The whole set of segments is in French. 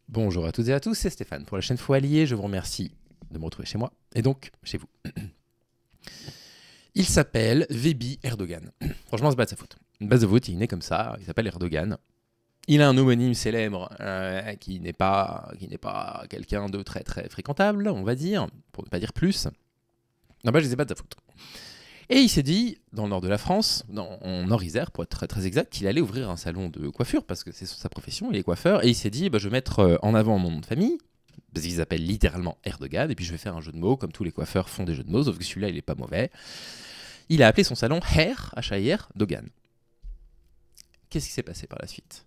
Bonjour à toutes et à tous, c'est Stéphane pour la chaîne Faux Allié. Je vous remercie de me retrouver chez moi et donc chez vous. Il s'appelle Vebi Erdogan. Franchement, c'est pas de sa faute. Une base de faute, il est né comme ça, il s'appelle Erdogan. Il a un homonyme célèbre qui n'est pas quelqu'un de très très fréquentable, on va dire, pour ne pas dire plus. Non, bah, je ne sais pas de sa faute. Et il s'est dit, dans le nord de la France, en Nord-Isère, pour être très, très exact, qu'il allait ouvrir un salon de coiffure, parce que c'est sa profession, il est coiffeur, et il s'est dit, bah, je vais mettre en avant mon nom de famille, parce qu'il s'appelle littéralement Erdogan, et puis je vais faire un jeu de mots, comme tous les coiffeurs font des jeux de mots, sauf que celui-là, il n'est pas mauvais. Il a appelé son salon H-A-I-R, Dogan. Qu'est-ce qui s'est passé par la suite ?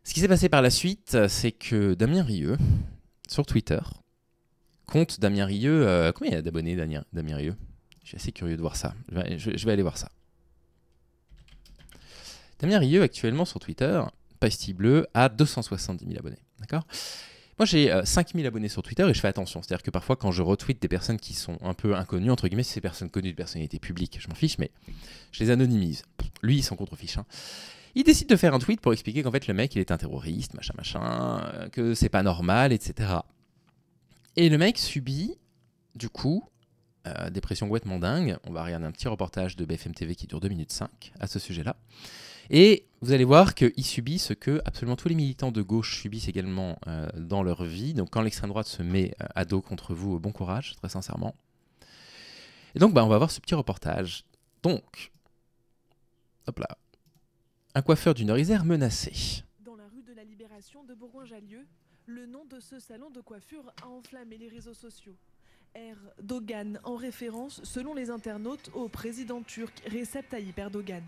Ce qui s'est passé par la suite, c'est que Damien Rieu, sur Twitter, compte Damien Rieu, combien il y a d'abonnés, Damien Rieu ? Je suis assez curieux de voir ça. Je vais aller voir ça. Damien Rieu, actuellement sur Twitter, Pastille Bleue, a 270 000 abonnés. D'accord ? Moi, j'ai 5 000 abonnés sur Twitter et je fais attention. C'est-à-dire que parfois, quand je retweete des personnes qui sont un peu inconnues, entre guillemets, si c'est des personnes connues, de personnalités publiques, je m'en fiche, mais je les anonymise. Lui, il s'en contrefiche. Il décide de faire un tweet pour expliquer qu'en fait, le mec, il est un terroriste, machin, que c'est pas normal, etc. Et le mec subit, du coup, des pressions complètement dingues. On va regarder un petit reportage de BFM TV qui dure 2 minutes 5 à ce sujet-là. Et vous allez voir qu'il subit ce que absolument tous les militants de gauche subissent également dans leur vie. Donc quand l'extrême droite se met à dos contre vous, bon courage, très sincèrement. Et donc on va voir ce petit reportage. Donc, hop là. Un coiffeur du Nord-Isère menacé. Dans la rue de la Libération de Bourgoin-Jallieu, le nom de ce salon de coiffure a enflammé les réseaux sociaux. Erdogan, en référence, selon les internautes, au président turc Recep Tayyip Erdogan.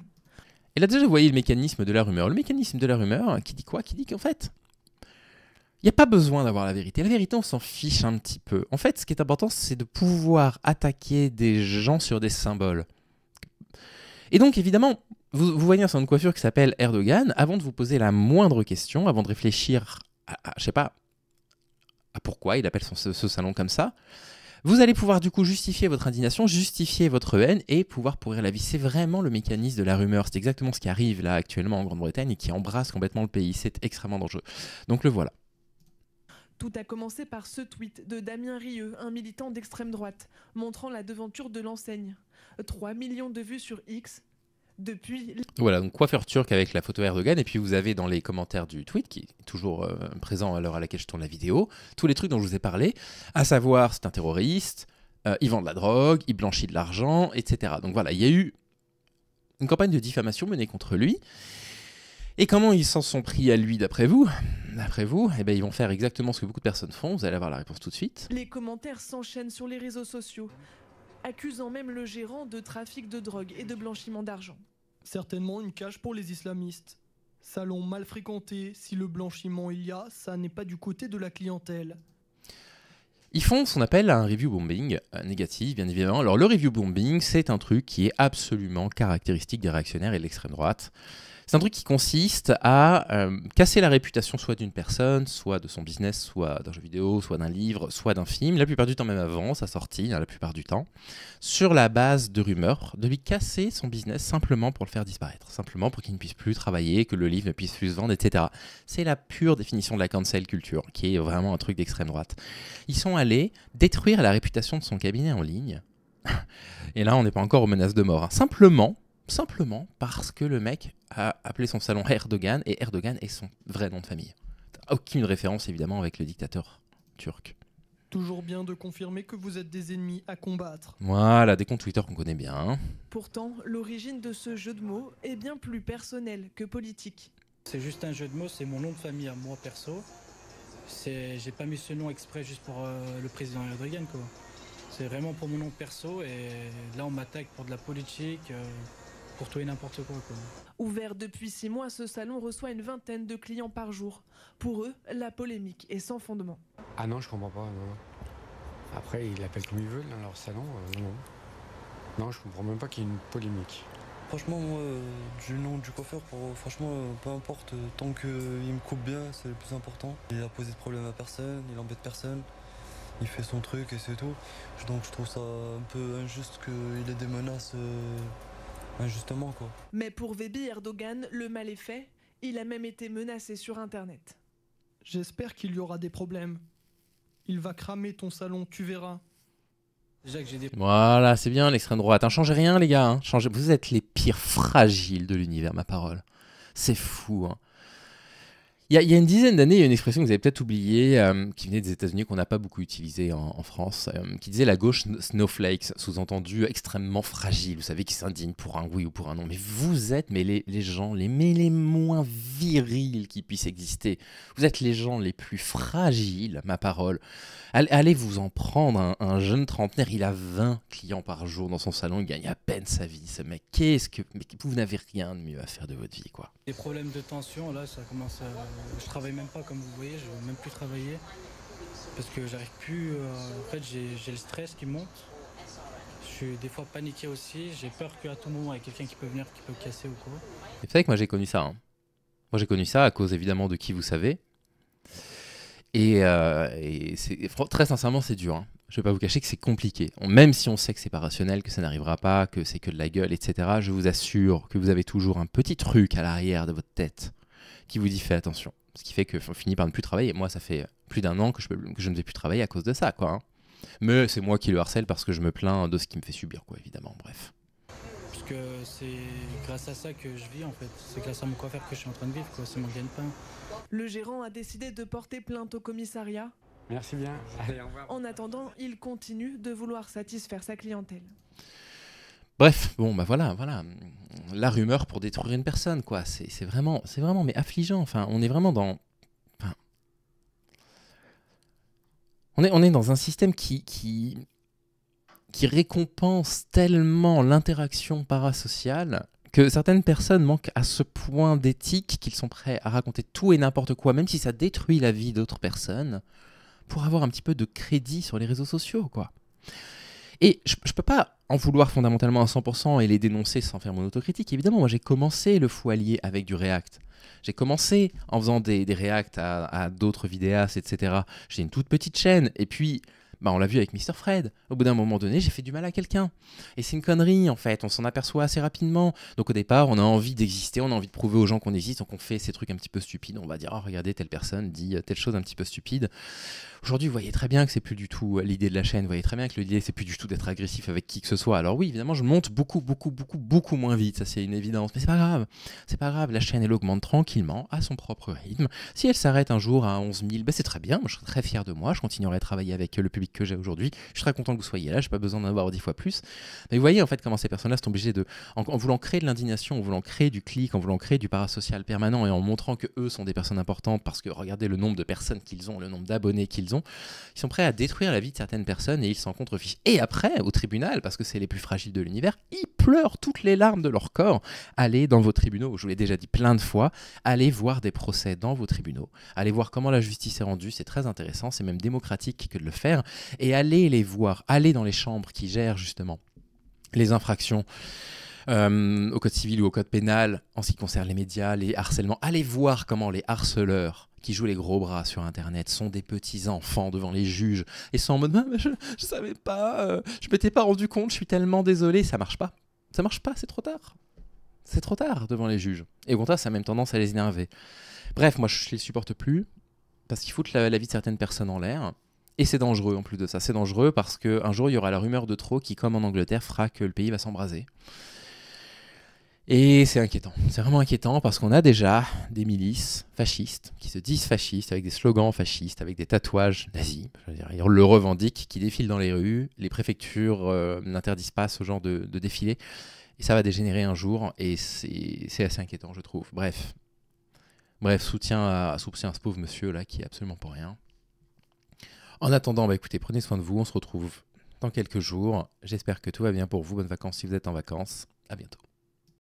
Et là déjà, vous voyez le mécanisme de la rumeur. Le mécanisme de la rumeur, qui dit quoi ? Qui dit qu'en fait, il n'y a pas besoin d'avoir la vérité. La vérité, on s'en fiche un petit peu. En fait, ce qui est important, c'est de pouvoir attaquer des gens sur des symboles. Et donc, évidemment, vous voyez un salon de coiffure qui s'appelle Erdogan, avant de vous poser la moindre question, avant de réfléchir je sais pas, à pourquoi il appelle ce salon comme ça, vous allez pouvoir du coup justifier votre indignation, justifier votre haine et pouvoir pourrir la vie. C'est vraiment le mécanisme de la rumeur. C'est exactement ce qui arrive là actuellement en Grande-Bretagne et qui embrasse complètement le pays. C'est extrêmement dangereux. Donc le voilà. Tout a commencé par ce tweet de Damien Rieu, un militant d'extrême droite, montrant la devanture de l'enseigne. 3 millions de vues sur X. Depuis... Voilà, donc coiffeur turc avec la photo Erdogan, et puis vous avez dans les commentaires du tweet, qui est toujours présent à l'heure à laquelle je tourne la vidéo, tous les trucs dont je vous ai parlé, à savoir c'est un terroriste, il vend de la drogue, il blanchit de l'argent, etc. Donc voilà, il y a eu une campagne de diffamation menée contre lui. Et comment ils s'en sont pris à lui d'après vous ? D'après vous, eh ben, ils vont faire exactement ce que beaucoup de personnes font, vous allez avoir la réponse tout de suite. Les commentaires s'enchaînent sur les réseaux sociaux, accusant même le gérant de trafic de drogue et de blanchiment d'argent. Certainement une cage pour les islamistes. Salon mal fréquenté, si le blanchiment il y a, ça n'est pas du côté de la clientèle. Ils font ce qu'on appelle un review bombing négatif, bien évidemment. Alors le review bombing, c'est un truc qui est absolument caractéristique des réactionnaires et de l'extrême droite. C'est un truc qui consiste à casser la réputation soit d'une personne, soit de son business, soit d'un jeu vidéo, soit d'un livre, soit d'un film, la plupart du temps même avant sa sortie, la plupart du temps, sur la base de rumeurs, de lui casser son business simplement pour le faire disparaître, simplement pour qu'il ne puisse plus travailler, que le livre ne puisse plus se vendre, etc. C'est la pure définition de la cancel culture, qui est vraiment un truc d'extrême droite. Ils sont allés détruire la réputation de son cabinet en ligne, et là on n'est pas encore aux menaces de mort, Simplement parce que le mec a appelé son salon Erdogan et Erdogan est son vrai nom de famille. Aucune référence évidemment avec le dictateur turc. Toujours bien de confirmer que vous êtes des ennemis à combattre. Voilà, des comptes Twitter qu'on connaît bien. Pourtant, l'origine de ce jeu de mots est bien plus personnelle que politique. C'est juste un jeu de mots, c'est mon nom de famille à moi perso. J'ai pas mis ce nom exprès juste pour le président Erdogan quoi. C'est vraiment pour mon nom perso et là on m'attaque pour de la politique. Pour tout et n'importe quoi. Ouvert depuis 6 mois, ce salon reçoit une vingtaine de clients par jour. Pour eux, la polémique est sans fondement. Ah non, je comprends pas. Non. Après, ils l'appellent comme ils veulent, dans leur salon. Non, je comprends même pas qu'il y ait une polémique. Franchement, moi, du nom du coiffeur, franchement, peu importe, tant qu'il me coupe bien, c'est le plus important. Il a posé de problème à personne, il embête personne. Il fait son truc et c'est tout. Donc je trouve ça un peu injuste qu'il ait des menaces... injustement quoi. Mais pour Vebi Erdogan, le mal est fait. Il a même été menacé sur internet. J'espère qu'il y aura des problèmes. Il va cramer ton salon, tu verras. Déjà que j'ai des Voilà, c'est bien l'extrême droite. Hein, changez rien, les gars. Hein. Vous êtes les pires fragiles de l'univers, ma parole. C'est fou. Hein. Il y a une dizaine d'années, il y a une expression que vous avez peut-être oubliée, qui venait des États-Unis, qu'on n'a pas beaucoup utilisée en France, qui disait la gauche snowflakes, sous-entendu extrêmement fragile, vous savez, qui s'indigne pour un oui ou pour un non. Mais vous êtes les gens les moins virils qui puissent exister. Vous êtes les gens les plus fragiles, ma parole. Allez vous en prendre un jeune trentenaire, il a 20 clients par jour dans son salon, il gagne à peine sa vie. Ce mec, mais vous n'avez rien de mieux à faire de votre vie, quoi. Des problèmes de tension, là, ça commence à... Je travaille même pas, comme vous voyez, je veux même plus travailler. Parce que j'arrive plus... En fait, j'ai le stress qui monte. Je suis des fois paniqué aussi. J'ai peur qu'à tout moment, il y ait quelqu'un qui peut venir, qui peut casser ou quoi. Et vous savez que moi, j'ai connu ça. Hein. Moi, j'ai connu ça à cause, évidemment, de qui vous savez. Et très sincèrement, c'est dur. Hein. Je ne vais pas vous cacher que c'est compliqué. Même si on sait que c'est pas rationnel, que ça n'arrivera pas, que c'est que de la gueule, etc., je vous assure que vous avez toujours un petit truc à l'arrière de votre tête qui vous dit fais attention. Ce qui fait qu'on finit par ne plus travailler. Moi, ça fait plus d'1 an que je ne vais plus travailler à cause de ça, quoi. Hein. Mais c'est moi qui le harcèle parce que je me plains de ce qui me fait subir, quoi, évidemment. Bref. Parce que c'est grâce à ça que je vis, en fait. C'est grâce à mon coiffeur que je suis en train de vivre, quoi. C'est mon gagne-pain. Le gérant a décidé de porter plainte au commissariat. Merci bien. Allez, au revoir. En attendant, il continue de vouloir satisfaire sa clientèle. Bref, bon, bah voilà. La rumeur pour détruire une personne, quoi. C'est vraiment mais affligeant. Enfin, on est vraiment dans... Enfin, on est dans un système qui récompense tellement l'interaction parasociale que certaines personnes manquent à ce point d'éthique qu'ils sont prêts à raconter tout et n'importe quoi, même si ça détruit la vie d'autres personnes, pour avoir un petit peu de crédit sur les réseaux sociaux, quoi. Et je peux pas en vouloir fondamentalement à 100% et les dénoncer sans faire mon autocritique. Évidemment, moi j'ai commencé le fou allié avec du React. J'ai commencé en faisant des React à d'autres vidéastes, etc. J'ai une toute petite chaîne, et puis... Bah, on l'a vu avec Mr. Fred. Au bout d'un moment donné, j'ai fait du mal à quelqu'un. Et c'est une connerie, en fait. On s'en aperçoit assez rapidement. Donc au départ, on a envie d'exister, on a envie de prouver aux gens qu'on existe. Donc on fait ces trucs un petit peu stupides. On va dire, oh, regardez, telle personne dit telle chose un petit peu stupide. Aujourd'hui, vous voyez très bien que c'est plus du tout l'idée de la chaîne. Vous voyez très bien que l'idée, c'est plus du tout d'être agressif avec qui que ce soit. Alors oui, évidemment, je monte beaucoup moins vite. Ça, c'est une évidence. Mais c'est pas grave. C'est pas grave. La chaîne, elle augmente tranquillement à son propre rythme. Si elle s'arrête un jour à 11 000, bah, c'est très bien. Moi, je serai très fier de moi. Je continuerai à travailler avec le public que j'ai aujourd'hui. Je suis très content que vous soyez là. J'ai pas besoin d'en avoir 10 fois plus. Mais vous voyez, en fait, comment ces personnes-là sont obligées de, en voulant créer de l'indignation, en voulant créer du clic, en voulant créer du parasocial permanent et en montrant que eux sont des personnes importantes parce que regardez le nombre de personnes qu'ils ont, le nombre d'abonnés qu'ils ont. Ils sont prêts à détruire la vie de certaines personnes et ils s'en contrefichent. Et après, au tribunal, parce que c'est les plus fragiles de l'univers, ils pleurent toutes les larmes de leur corps. Allez dans vos tribunaux, je vous l'ai déjà dit plein de fois, allez voir des procès dans vos tribunaux, allez voir comment la justice est rendue, c'est très intéressant, c'est même démocratique que de le faire, et allez les voir, allez dans les chambres qui gèrent justement les infractions au code civil ou au code pénal en ce qui concerne les médias, les harcèlements, allez voir comment les harceleurs qui jouent les gros bras sur Internet sont des petits enfants devant les juges et sont en mode « je savais pas, je m'étais pas rendu compte, je suis tellement désolé », ça marche pas, c'est trop tard. C'est trop tard devant les juges. Et au contraire, ça a même tendance à les énerver. Bref, moi je les supporte plus parce qu'ils foutent la vie de certaines personnes en l'air. Et c'est dangereux en plus de ça. C'est dangereux parce qu'un jour il y aura la rumeur de trop qui, comme en Angleterre, fera que le pays va s'embraser. Et c'est inquiétant, c'est vraiment inquiétant parce qu'on a déjà des milices fascistes qui se disent fascistes avec des slogans fascistes, avec des tatouages nazis, je veux dire, ils le revendiquent, qui défilent dans les rues, les préfectures n'interdisent pas ce genre de défilé, et ça va dégénérer un jour, et c'est assez inquiétant je trouve. Bref, soutien à ce pauvre monsieur là qui est absolument pour rien. En attendant, bah écoutez, prenez soin de vous, on se retrouve dans quelques jours, j'espère que tout va bien pour vous, bonnes vacances si vous êtes en vacances, à bientôt.